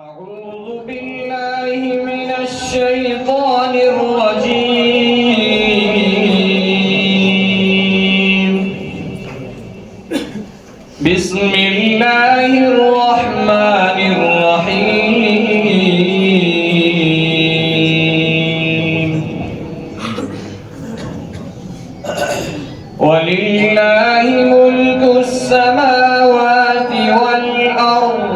أعوذ بالله من الشيطان الرجيم. بسم الله الرحمن الرحيم. ولله ملك السماوات والأرض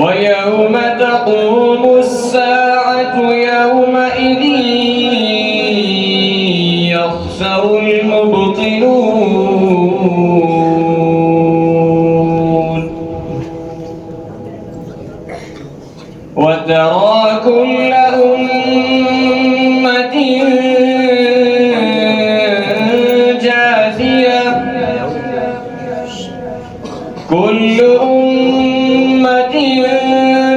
ويوم تقوم الساعة يومئذ يخسر المبطلون. وترى كل أمة جاثية كل أمة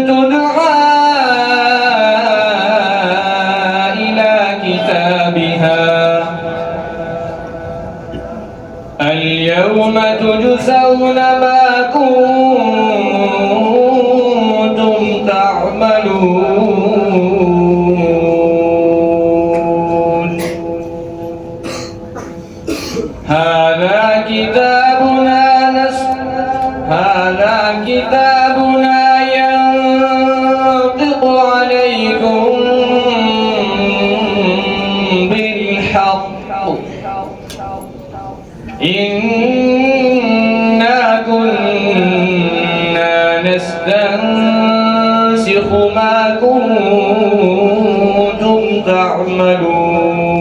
تدعى إلى كتابها اليوم تجزون ما كنتم تعملون. هذا كتابنا ينطق عليكم بالحق إنا كنا نستنسخ ما كنتم تعملون.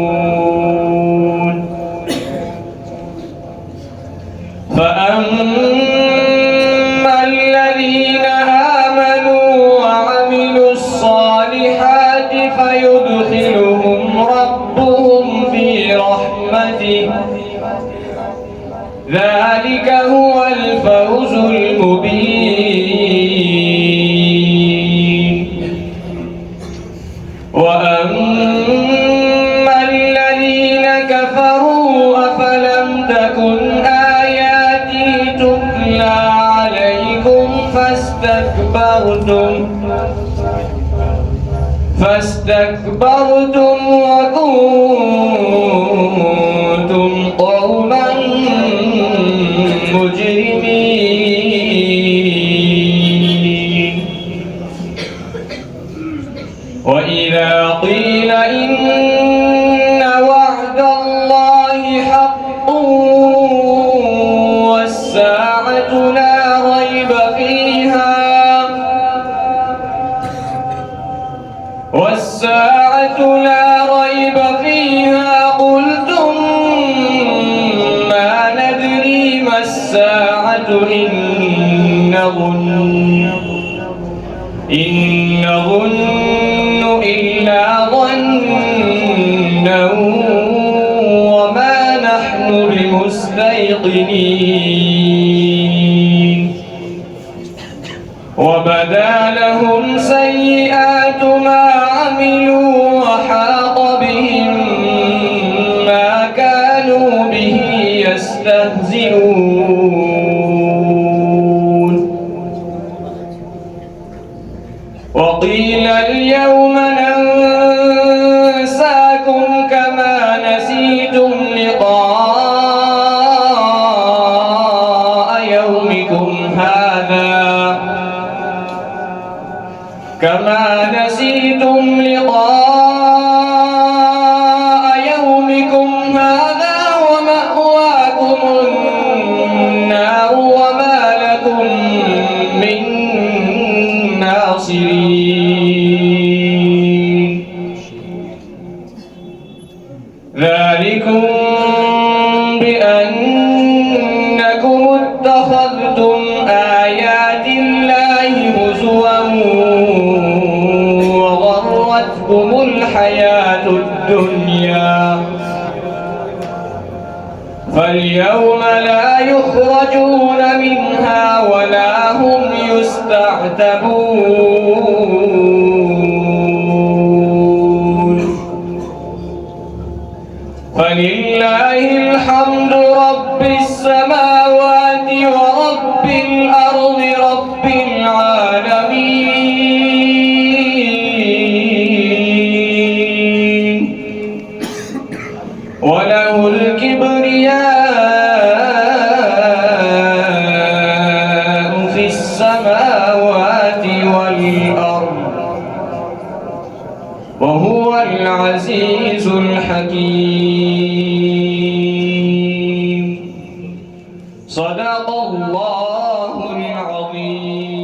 فأما الذين آمنوا وعملوا الصالحات فيدخلهم ربهم في رحمته ذلك هو الفوز المبين. وأما الذين كفروا أفلم تكن آياتي تتلى عليكم فاستكبرتم وكنتم قوما مجرمين. وإذا قيل إن وعد الله حق والساعة لا ريب فيها قلتم ما ندري ما الساعة إن نظن إلا ظنا وما نحن بمستيقنين. وبدا لهم سيئات ما عملوا وحاق بهم ما كانوا به يستهزئون. وقيل اليوم ننساكم كما نسيتم لقاء يومكم هذا ومأواكم النار وما لكم من ناصرين. ذلكم بأنكم اتخذتم آيات الله هزوا وغرتكم الحياة الدنيا فاليوم لا يخرجون منها ولا هم يستعتبون. فلله الحمد رب السماوات ورب الأرض رب رب العالمين وله الكبرياء في السماوات والأرض وهو العزيز الحكيم. صدق الله العظيم.